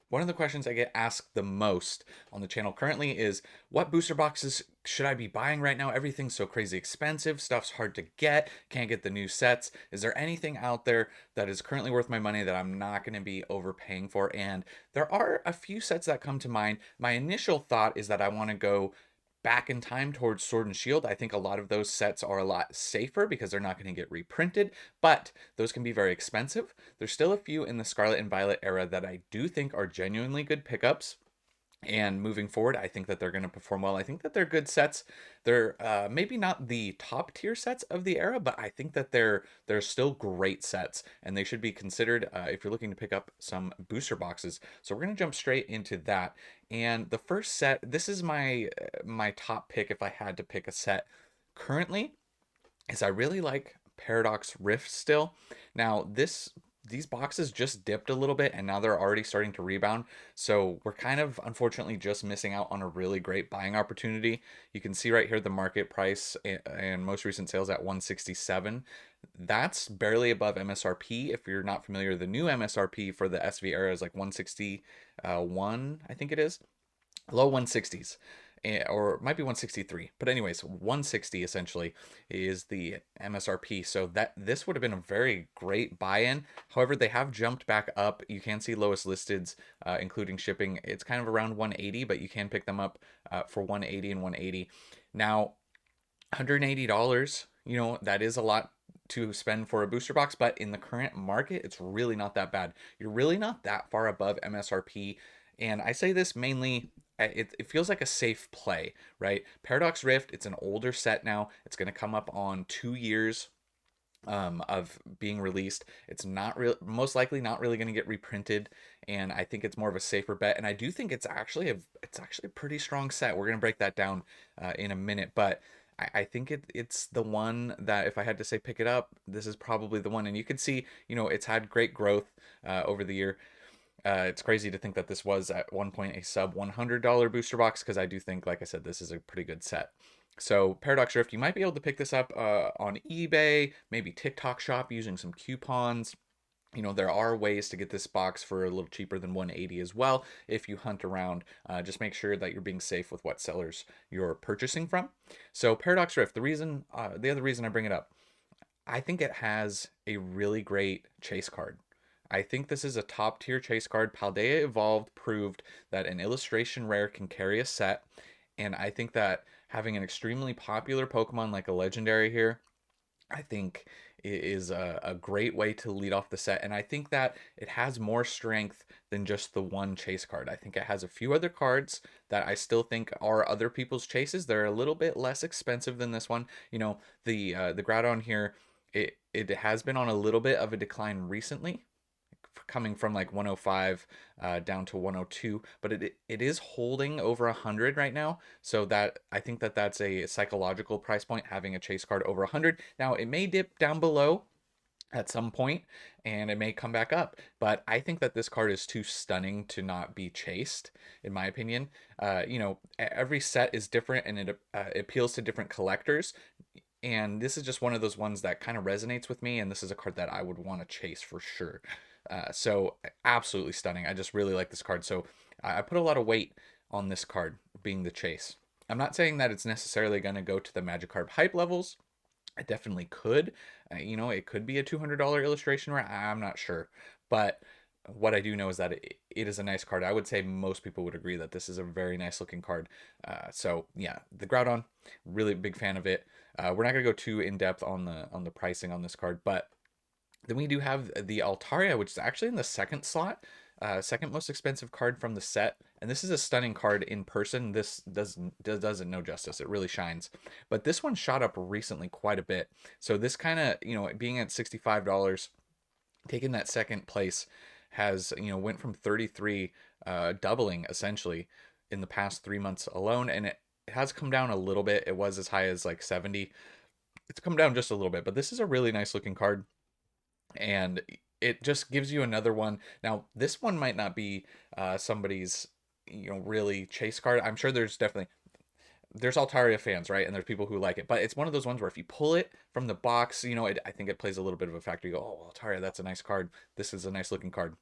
One of the questions I get asked the most on the channel currently is what booster boxes should I be buying right now? Everything's so crazy expensive, stuff's hard to get, can't get the new sets. Is there anything out there that is currently worth my money that I'm not going to be overpaying for? And there are a few sets that come to mind. My initial thought is that I want to go back in time towards Sword and Shield. I think a lot of those sets are a lot safer because they're not going to get reprinted, but those can be very expensive. There's still a few in the Scarlet and Violet era that I do think are genuinely good pickups. And moving forward, I think that they're going to perform well. I think that they're good sets. They're maybe not the top tier sets of the era, but I think that they're still great sets, and they should be considered if you're looking to pick up some booster boxes. So we're going to jump straight into that. And the first set, this is my top pick if I had to pick a set currently, is I really like Paradox Rift still. Now these boxes just dipped a little bit and now they're already starting to rebound. So we're kind of unfortunately just missing out on a really great buying opportunity. You can see right here the market price and most recent sales at 167. That's barely above MSRP. If you're not familiar, the new MSRP for the SV era is like 161, I think it is, low 160s, or it might be 163, but anyways 160 essentially is the MSRP. So that this would have been a very great buy-in. However, they have jumped back up. You can see lowest listeds, including shipping, it's kind of around 180, but you can pick them up for 180 and 180 now. $180, that is a lot to spend for a booster box, but in the current market it's really not that bad. You're really not that far above MSRP, and I say this mainly, it feels like a safe play, right? Paradox Rift, it's an older set now. It's going to come up on 2 years of being released. It's not real, most likely not really going to get reprinted, and I think it's more of a safer bet. And I do think it's actually a pretty strong set. We're going to break that down in a minute, but I think it's the one that if I had to say pick it up, this is probably the one. And you can see, it's had great growth over the year. It's crazy to think that this was at one point a sub $100 booster box, because I do think, like I said, this is a pretty good set. So Paradox Rift, you might be able to pick this up on eBay, maybe TikTok Shop using some coupons. There are ways to get this box for a little cheaper than 180 as well if you hunt around. Just make sure that you're being safe with what sellers you're purchasing from. So Paradox Rift, the other reason I bring it up, I think it has a really great chase card. I think this is a top tier chase card. Paldea Evolved proved that an illustration rare can carry a set, and I think that having an extremely popular Pokemon like a legendary here, I think is a great way to lead off the set. And I think that it has more strength than just the one chase card. I think it has a few other cards that I still think are other people's chases. They're a little bit less expensive than this one. The Groudon here, it has been on a little bit of a decline recently, coming from like 105 down to 102, but it is holding over 100 right now. So that I think that that's a psychological price point, having a chase card over 100. Now it may dip down below at some point and it may come back up, but I think that this card is too stunning to not be chased, in my opinion. Every set is different and it appeals to different collectors, and this is just one of those ones that kind of resonates with me, and this is a card that I would want to chase for sure. So absolutely stunning. I just really like this card. So I put a lot of weight on this card being the chase. I'm not saying that it's necessarily going to go to the Magikarp hype levels. It definitely could. It could be a $200 illustration where I'm not sure. But what I do know is that it is a nice card. I would say most people would agree that this is a very nice looking card. So yeah, the Groudon, really big fan of it. We're not gonna go too in depth on the pricing on this card, but then we do have the Altaria, which is actually in the second slot, second most expensive card from the set. And this is a stunning card in person. This doesn't no justice. It really shines. But this one shot up recently quite a bit. So this kind of, being at $65, taking that second place has, went from 33, doubling essentially in the past 3 months alone. And it has come down a little bit. It was as high as like 70. It's come down just a little bit, but this is a really nice looking card, and it just gives you another one. Now, this one might not be somebody's really chase card. I'm sure there's Altaria fans, right? And there's people who like it, but it's one of those ones where if you pull it from the box, I think it plays a little bit of a factor. You go, oh, Altaria, that's a nice card. This is a nice looking card.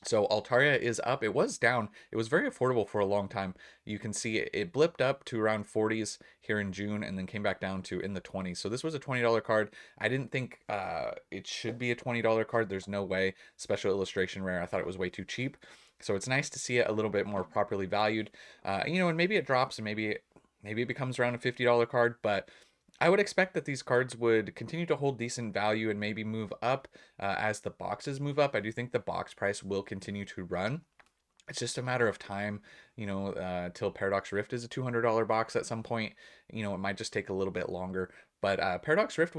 So Altaria is up. It was down. It was very affordable for a long time. You can see it blipped up to around 40s here in June and then came back down to in the 20s. So this was a $20 card. I didn't think it should be a $20 card. There's no way. Special illustration rare. I thought it was way too cheap. So it's nice to see it a little bit more properly valued. And maybe it drops and maybe it becomes around a $50 card, but I would expect that these cards would continue to hold decent value and maybe move up as the boxes move up. I do think the box price will continue to run. It's just a matter of time, till Paradox Rift is a $200 box at some point. It might just take a little bit longer. But Paradox Rift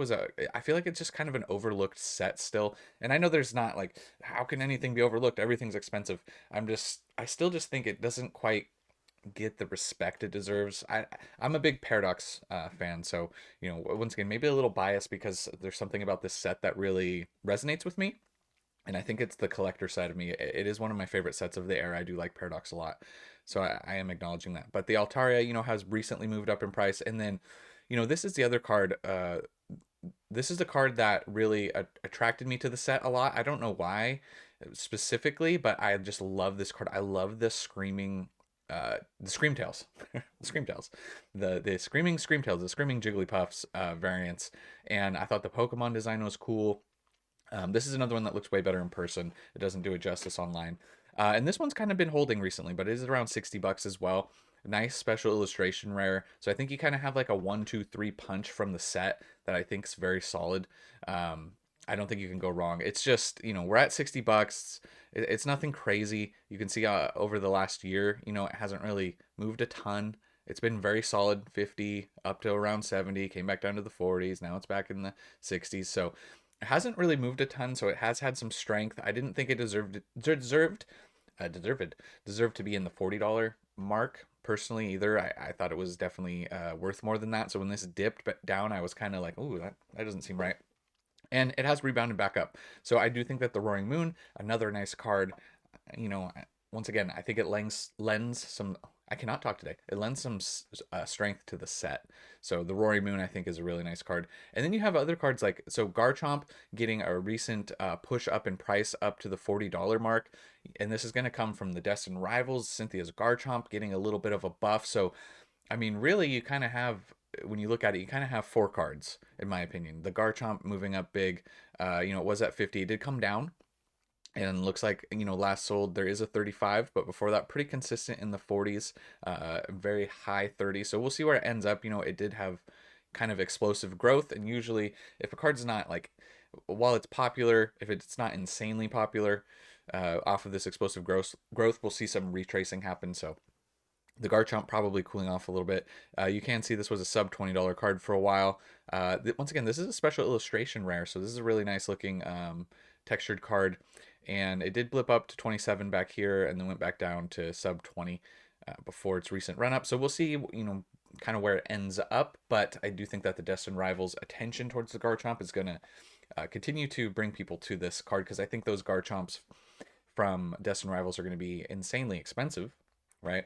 I feel like it's just kind of an overlooked set still. And I know there's not like, how can anything be overlooked? Everything's expensive. I still just think it doesn't quite get the respect it deserves. I'm a big Paradox fan, so once again, maybe a little biased because there's something about this set that really resonates with me, and I think it's the collector side of me. It is one of my favorite sets of the era. I do like Paradox a lot, so I am acknowledging that. But the Altaria, has recently moved up in price, and then, this is the other card. This is the card that really attracted me to the set a lot. I don't know why specifically, but I just love this card. I love the Screamtails, the Screamtails, the screaming Screamtails, the screaming Jigglypuffs variants, and I thought the Pokemon design was cool. This is another one that looks way better in person. It doesn't do it justice online. And this one's kind of been holding recently, but it is around $60 as well. Nice special illustration rare. So I think you kind of have like a 1, 2, 3 punch from the set that I think is very solid. I don't think you can go wrong. It's just, we're at $60. It's nothing crazy. You can see over the last year, it hasn't really moved a ton. It's been very solid, 50 up to around 70, came back down to the 40s. Now it's back in the 60s. So it hasn't really moved a ton, so it has had some strength. I didn't think it deserved to be in the $40 mark personally either. I thought it was definitely worth more than that. So when this dipped down, I was kind of like, "Ooh, that doesn't seem right." And it has rebounded back up. So I do think that the Roaring Moon, another nice card, you know, once again, I think it lends some. I cannot talk today. It lends some strength to the set. So the Roaring Moon, I think, is a really nice card. And then you have other cards like Garchomp getting a recent push up in price up to the $40 mark, and this is going to come from the Destined Rivals. Cynthia's Garchomp getting a little bit of a buff. So I mean, really, you kind of have, when you look at it, you kind of have four cards, in my opinion. The Garchomp moving up big, it was at 50. It did come down, and looks like, last sold, there is a 35, but before that, pretty consistent in the 40s, very high 30s. So we'll see where it ends up. It did have kind of explosive growth, and usually, if a card's not like, while it's popular, if it's not insanely popular, off of this explosive growth, we'll see some retracing happen. So the Garchomp probably cooling off a little bit. You can see this was a sub $20 card for a while. Once again, this is a special illustration rare, so this is a really nice looking textured card. And it did blip up to 27 back here and then went back down to sub 20 before its recent run up. So we'll see, kind of where it ends up. But I do think that the Destined Rivals' attention towards the Garchomp is going to continue to bring people to this card, because I think those Garchomps from Destined Rivals are going to be insanely expensive, right?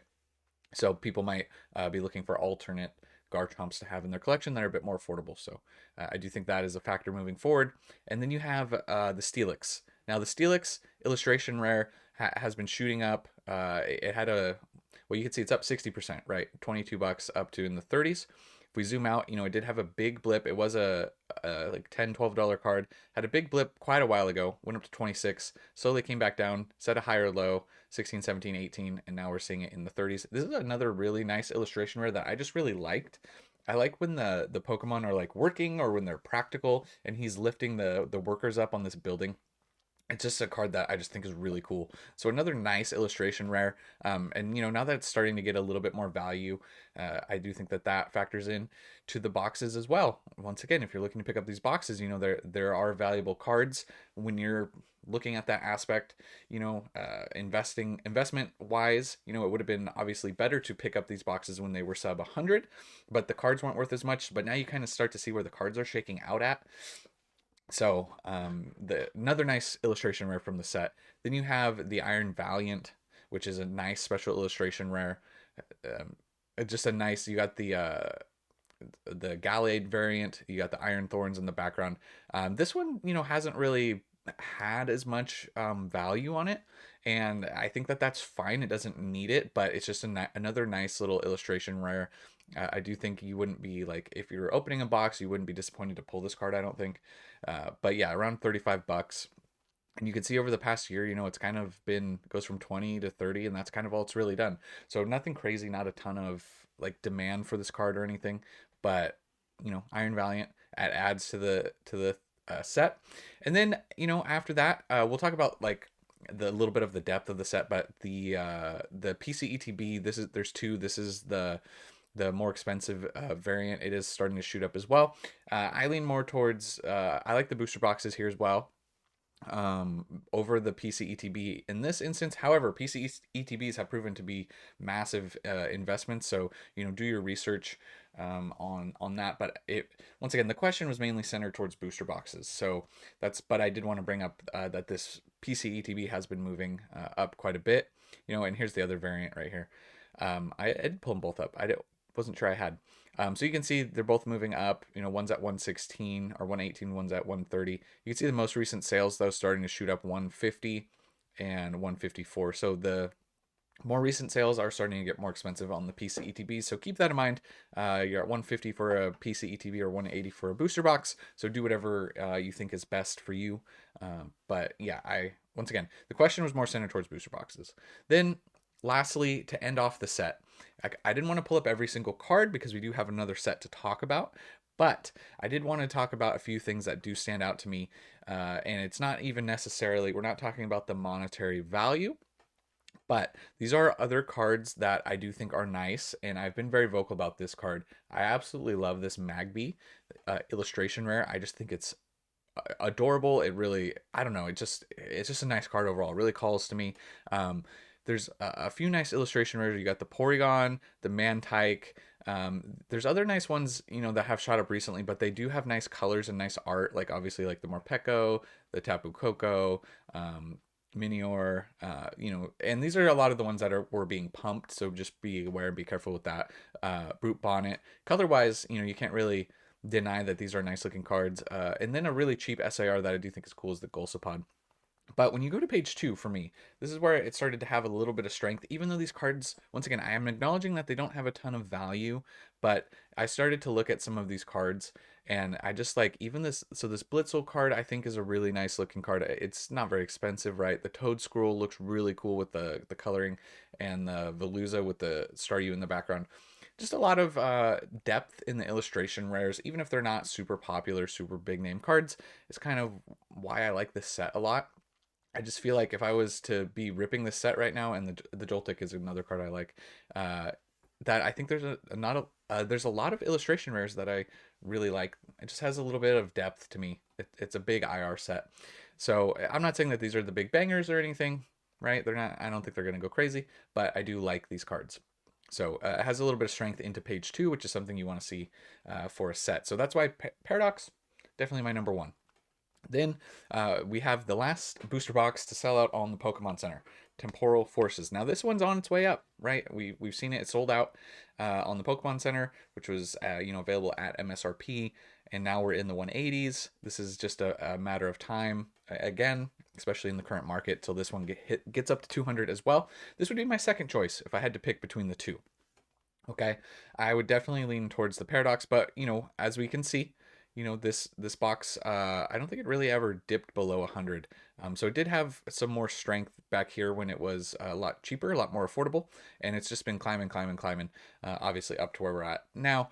So people might be looking for alternate Garchomps to have in their collection that are a bit more affordable. So I do think that is a factor moving forward. And then you have the Steelix. Now the Steelix illustration rare has been shooting up. It had you can see it's up 60%, right? $22 up to in the 30s. If we zoom out, it did have a big blip. It was a like $10, $12 card. Had a big blip quite a while ago, went up to 26, slowly came back down, set a higher low, 16, 17, 18, and now we're seeing it in the 30s. This is another really nice illustration rare that I just really liked. I like when the Pokemon are like working, or when they're practical and he's lifting the workers up on this building. It's just a card that I just think is really cool. So another nice illustration rare. And now that it's starting to get a little bit more value, I do think that that factors in to the boxes as well. Once again, if you're looking to pick up these boxes, there are valuable cards when you're looking at that aspect. Investment wise, it would have been obviously better to pick up these boxes when they were sub 100, but the cards weren't worth as much. But now you kind of start to see where the cards are shaking out at. So another nice illustration rare from the set. Then you have the Iron Valiant, which is a nice special illustration rare. Just a nice. You got the Gallade variant. You got the Iron Thorns in the background. This one, hasn't really had as much value on it, and I think that that's fine. It doesn't need it, but it's just another nice little illustration rare. I do think you wouldn't be like, if you're opening a box, you wouldn't be disappointed to pull this card, I don't think. But yeah, around 35 bucks. And you can see over the past year, it's kind of been, goes from 20 to 30, and that's kind of all it's really done. So nothing crazy, not a ton of like demand for this card or anything, but Iron Valiant, adds to the set. And then, after that, we'll talk about like the little bit of the depth of the set, but the PCETB, there's two. This is the more expensive variant. It is starting to shoot up as well. I lean more towards, I like the booster boxes here as well, over the PCETB in this instance. However, PCETBs have proven to be massive investments, so do your research on that. But once again, the question was mainly centered towards booster boxes. So but I did want to bring up that this PCETB has been moving up quite a bit. And here's the other variant right here. I did pull them both up. Wasn't sure I had. So you can see they're both moving up. One's at 116 or 118, one's at 130. You can see the most recent sales, though, starting to shoot up 150 and 154. So the more recent sales are starting to get more expensive on the PCETB. So keep that in mind. You're at 150 for a PCETB or 180 for a booster box. So do whatever you think is best for you. But yeah, once again, the question was more centered towards booster boxes. Then lastly, to end off the set, I didn't want to pull up every single card because we do have another set to talk about, but I did want to talk about a few things that do stand out to me. And it's not even necessarily, we're not talking about the monetary value, but these are other cards that I do think are nice, and I've been very vocal about this card. I absolutely love this Magby illustration rare. I just think it's adorable. It really, I don't know, it's just a nice card overall. It really calls to me. There's a few nice illustration rares. You got the Porygon, the Mantike. There's other nice ones, that have shot up recently, but they do have nice colors and nice art. Like obviously, like the Morpeko, the Tapu Koko, Minior. And these are a lot of the ones that were being pumped. So just be aware, be careful with that. Brute Bonnet. Color wise, you can't really deny that these are nice looking cards. And then a really cheap SIR that I do think is cool is the Golsapod. But when you go to page 2, for me, this is where it started to have a little bit of strength, even though these cards, once again, I am acknowledging that they don't have a ton of value, but I started to look at some of these cards, and I just like, even this Blitzel card, I think is a really nice looking card. It's not very expensive, right? The Toad Scroll looks really cool with the coloring, and the Veluza with the Staryu in the background. Just a lot of depth in the illustration rares, even if they're not super popular, super big name cards. It's kind of why I like this set a lot. I just feel like if I was to be ripping this set right now, and the Joltik is another card I like, that I think there's there's a lot of illustration rares that I really like. It just has a little bit of depth to me. It's a big IR set, so I'm not saying that these are the big bangers or anything, right? They're not. I don't think they're gonna go crazy, but I do like these cards. So it has a little bit of strength into page 2, which is something you want to see for a set. So that's why Paradox, definitely my number one. Then we have the last booster box to sell out on the Pokemon Center, Temporal Forces. Now this one's on its way up, right? We've seen it sold out on the Pokemon Center, which was available at MSRP, and now we're in the 180s. This is just a matter of time again, especially in the current market, till this one gets up to 200 as well. This would be my second choice if I had to pick between the two. Okay, I would definitely lean towards the Paradox, but as we can see, this box, I don't think it really ever dipped below 100. So it did have some more strength back here when it was a lot cheaper, a lot more affordable, and it's just been climbing, climbing, climbing, obviously up to where we're at now.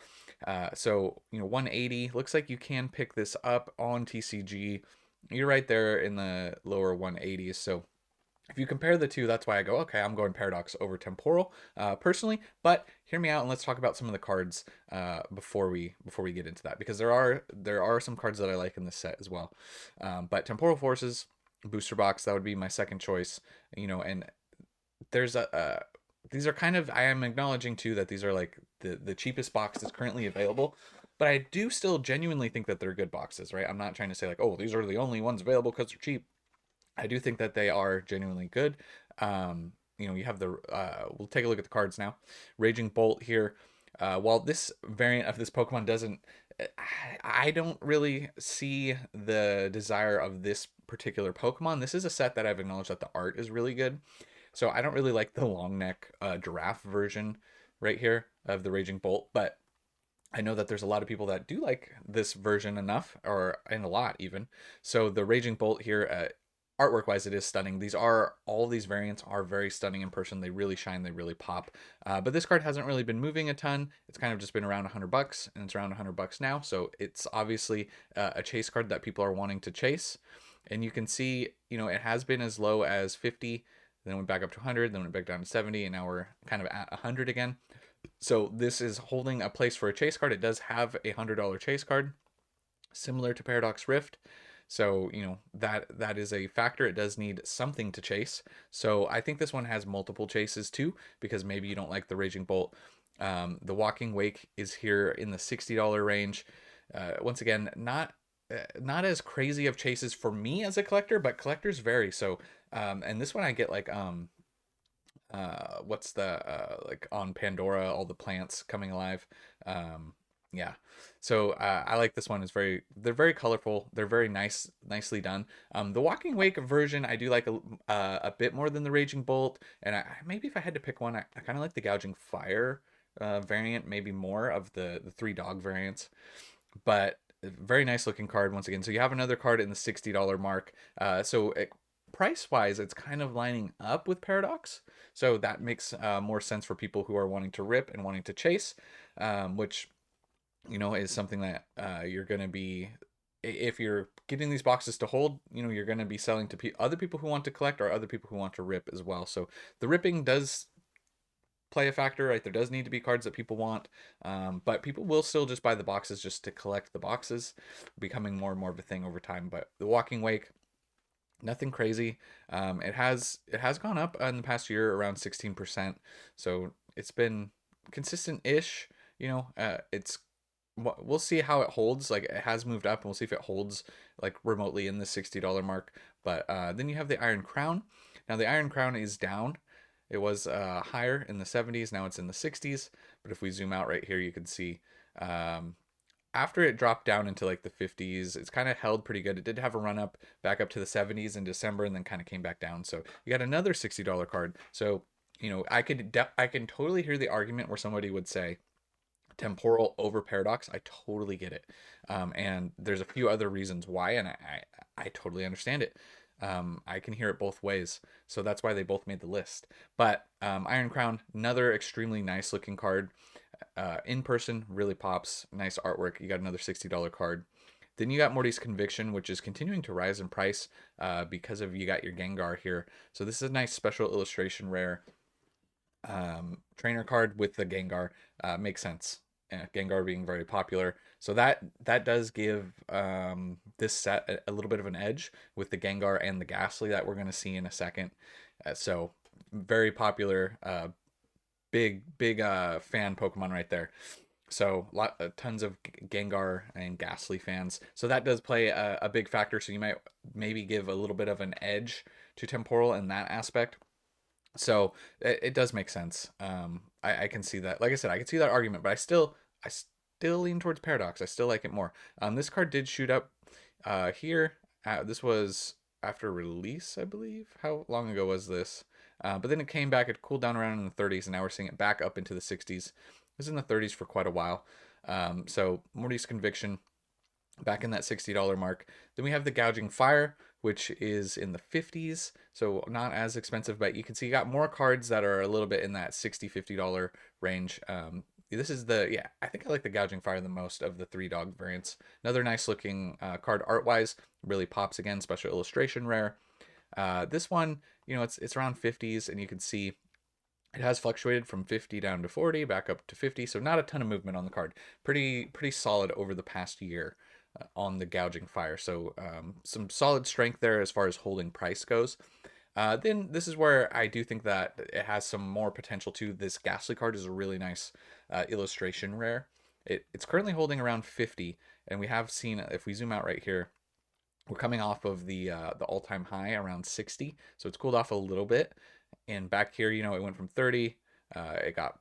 So 180 looks like you can pick this up on TCG. You're right there in the lower 180s, so if you compare the two, that's why I go, okay, I'm going Paradox over Temporal, personally. But hear me out, and let's talk about some of the cards before we get into that, because there are some cards that I like in this set as well. But Temporal Forces booster box, that would be my second choice. And there's these are kind of, I am acknowledging too that these are like the cheapest boxes currently available. But I do still genuinely think that they're good boxes, right? I'm not trying to say like, oh, these are the only ones available because they're cheap. I do think that they are genuinely good. You have we'll take a look at the cards now. Raging Bolt here. While this variant of this Pokemon doesn't I don't really see the desire of this particular Pokemon. This is a set that I've acknowledged that the art is really good. So I don't really like the long neck giraffe version right here of the Raging Bolt, but I know that there's a lot of people that do like this version enough, or and a lot even. So the Raging Bolt here, artwork wise, it is stunning. These are all these variants are very stunning in person. They really shine. They really pop. But this card hasn't really been moving a ton. It's kind of just been around $100, and it's around $100 now. So it's obviously a chase card that people are wanting to chase. And you can see, it has been as low as 50, then went back up to 100, then went back down to 70, and now we're kind of at 100 again. So this is holding a place for a chase card. It does have a $100 chase card, similar to Paradox Rift. So that is a factor. It does need something to chase. So I think this one has multiple chases too, because maybe you don't like the Raging Bolt. The Walking Wake is here in the $60 range. Once again, not as crazy of chases for me as a collector, but collectors vary. So and this one I get like what's the like on Pandora, all the plants coming alive. Yeah. So I like this one. They're very colorful. They're very nicely done. The Walking Wake version I do like a bit more than the Raging Bolt, and maybe if I had to pick one, I kind of like the Gouging Fire variant, maybe more of the three dog variants. But very nice looking card once again. So you have another card in the $60 mark. Price wise, it's kind of lining up with Paradox. So that makes more sense for people who are wanting to rip and wanting to chase, which, is something that you're going to be, if you're getting these boxes to hold, you're going to be selling to other people who want to collect or other people who want to rip as well. So the ripping does play a factor, right? There does need to be cards that people want, but people will still just buy the boxes just to collect the boxes, becoming more and more of a thing over time. But the Walking Wake, nothing crazy. It has gone up in the past year around 16%, so it's been consistent-ish. It's we'll see how it holds. Like it has moved up, and we'll see if it holds like remotely in the $60 mark. But then you have the Iron Crown. Now the Iron Crown is down. It was higher in the 70s. Now it's in the 60s. But if we zoom out right here, you can see um, after it dropped down into like the 50s, it's kind of held pretty good. It did have a run up back up to the 70s in December, and then kind of came back down. So you got another $60 card. So I can totally hear the argument where somebody would say temporal over Paradox. I totally get it, and there's a few other reasons why, and I totally understand it. I can hear it both ways, so that's why they both made the list. But Iron Crown, another extremely nice looking card. In person, really pops. Nice artwork. You got another $60 card. Then you got Morty's Conviction, which is continuing to rise in price because of you got your Gengar here. So this is a nice special illustration rare trainer card with the Gengar. Makes sense. Gengar being very popular. So that does give this set a little bit of an edge with the Gengar and the Ghastly that we're going to see in a second. So very popular, big fan Pokemon right there. So tons of Gengar and Ghastly fans. So that does play a big factor. So you might maybe give a little bit of an edge to Temporal in that aspect. So it does make sense. I can see that. Like I said, I can see that argument, but I still lean towards Paradox. I still like it more. This card did shoot up here. This was after release, I believe. How long ago was this? But then it came back. It cooled down around in the 30s, and now we're seeing it back up into the 60s. It was in the 30s for quite a while. So Morty's Conviction back in that $60 mark. Then we have the Gouging Fire, which is in the 50s, so not as expensive, but you can see you got more cards that are a little bit in that $60-$50 range. This is I think I like the Gouging Fire the most of the three dog variants. Another nice looking card art wise, really pops again, special illustration rare. This one, it's around 50s, and you can see it has fluctuated from 50 down to 40, back up to 50, so not a ton of movement on the card. Pretty solid over the past year on the Gouging Fire. So some solid strength there as far as holding price goes. Then this is where I do think that it has some more potential too. This Ghastly card is a really nice illustration rare. It's currently holding around 50, and we have seen, if we zoom out right here, we're coming off of the all-time high around 60, so it's cooled off a little bit. And back here, it went from 30, it got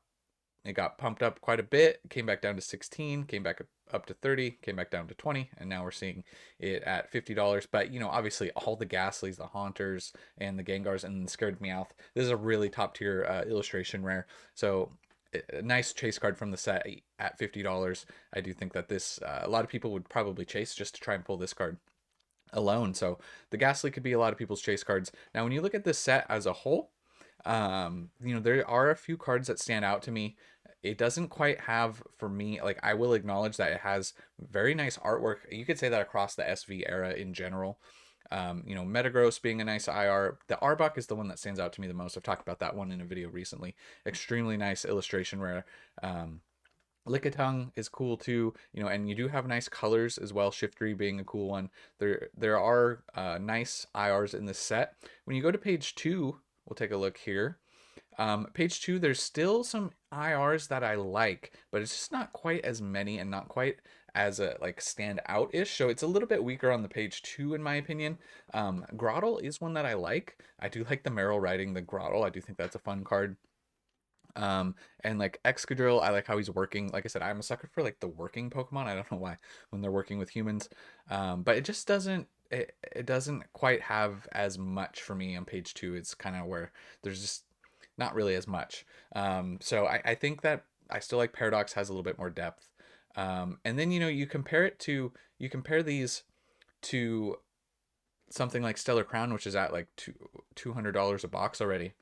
it got pumped up quite a bit, came back down to 16, came back up to 30, came back down to 20, and now we're seeing it at $50. But obviously all the Ghastlies, the Haunters, and the Gengars, and the Scared Meowth. This is a really top tier illustration rare. So a nice chase card from the set at $50. I do think that this a lot of people would probably chase just to try and pull this card alone. So the Ghastly could be a lot of people's chase cards. Now, when you look at this set as a whole, there are a few cards that stand out to me. It doesn't quite have, for me, like, I will acknowledge that it has very nice artwork. You could say that across the SV era in general. Metagross being a nice IR. The Arbok is the one that stands out to me the most. I've talked about that one in a video recently. Extremely nice illustration rare. Lickitung is cool too, and you do have nice colors as well. Shiftry being a cool one. There are nice IRs in this set. When you go to page 2, we'll take a look here. Page 2, there's still some IRs that I like, but it's just not quite as many and not quite as a like stand out ish. So it's a little bit weaker on the page 2 in my opinion. Grottle is one that I like. I do like the Meryl riding the Grottle. I do think that's a fun card. And like Excadrill, I like how he's working. Like I said, I'm a sucker for like the working Pokemon. I don't know why when they're working with humans. But it just it doesn't quite have as much for me on page 2. It's kind of where there's just not really as much. So I think that I still like Paradox has a little bit more depth. And then you compare these to something like Stellar Crown, which is at like $200 a box already.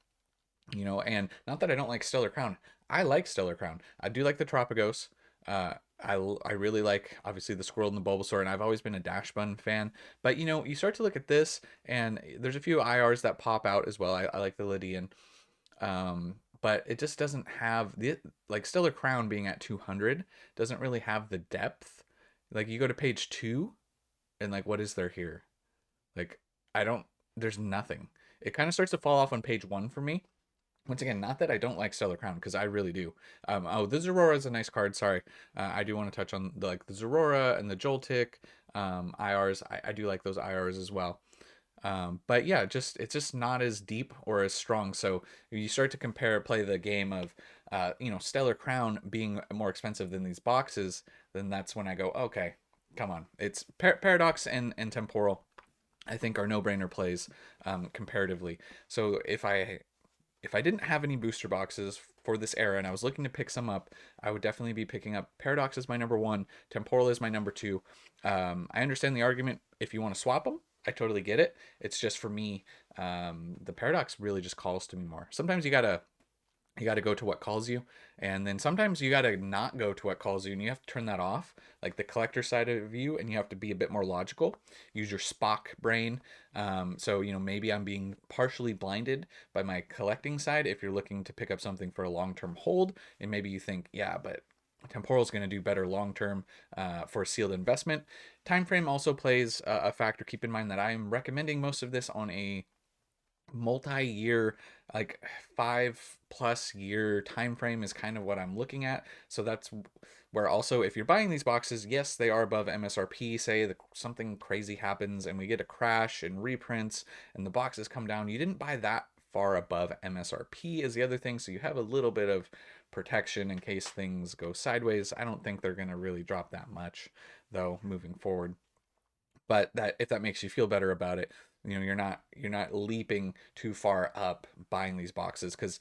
And not that I don't like Stellar Crown. I like Stellar Crown. I do like the Tropicos. I really like, obviously, the Squirrel and the Bulbasaur, and I've always been a Dash Bun fan. But, you start to look at this, and there's a few IRs that pop out as well. I like the Lydian. But it just doesn't have, like, Stellar Crown being at 200 doesn't really have the depth. Like, you go to page 2, and, like, what is there here? Like, there's nothing. It kind of starts to fall off on page 1 for me. Once again, not that I don't like Stellar Crown, because I really do. The Zorora is a nice card. Sorry, I do want to touch on the Zorora and the Joltik IRs. I do like those IRs as well. But yeah, it's just not as deep or as strong. So you start to play the game of, Stellar Crown being more expensive than these boxes. Then that's when I go, okay, come on. It's Paradox and Temporal, I think, are no-brainer plays comparatively. So if I didn't have any booster boxes for this era and I was looking to pick some up, I would definitely be picking up Paradox as my number 1, Temporal is my number 2. I understand the argument if you want to swap them. I totally get it. It's just, for me, the Paradox really just calls to me more. Sometimes you got to go to what calls you, and then sometimes you got to not go to what calls you, and you have to turn that off, like the collector side of you, and you have to be a bit more logical, use your Spock brain. So maybe I'm being partially blinded by my collecting side if you're looking to pick up something for a long-term hold, and maybe you think, yeah, but Temporal is going to do better long-term for a sealed investment. Time frame also plays a factor. Keep in mind that I am recommending most of this on a multi-year, like 5+ year time frame is kind of what I'm looking at. So that's where also, if you're buying these boxes, yes, they are above MSRP. Say something crazy happens and we get a crash and reprints and the boxes come down, you didn't buy that far above MSRP is the other thing, so you have a little bit of protection in case things go sideways. I don't think they're going to really drop that much though moving forward, but that, if that makes you feel better about it, you're not leaping too far up buying these boxes, because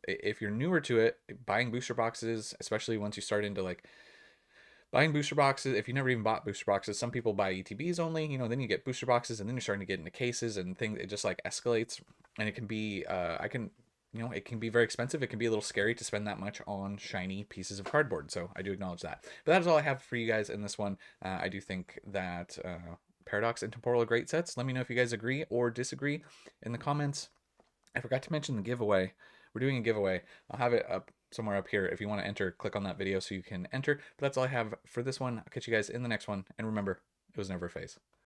if you're newer to it, buying booster boxes, especially once you start into like buying booster boxes, if you never even bought booster boxes, some people buy ETBs only, then you get booster boxes, and then you're starting to get into cases and things. It just like escalates, and it can be it can be very expensive. It can be a little scary to spend that much on shiny pieces of cardboard. So I do acknowledge that. But that is all I have for you guys in this one. I do think that Paradox and Temporal are great sets. Let me know if you guys agree or disagree in the comments. I forgot to mention the giveaway. We're doing a giveaway. I'll have it up somewhere up here. If you want to enter, click on that video so you can enter. But that's all I have for this one. I'll catch you guys in the next one. And remember, it was never a phase.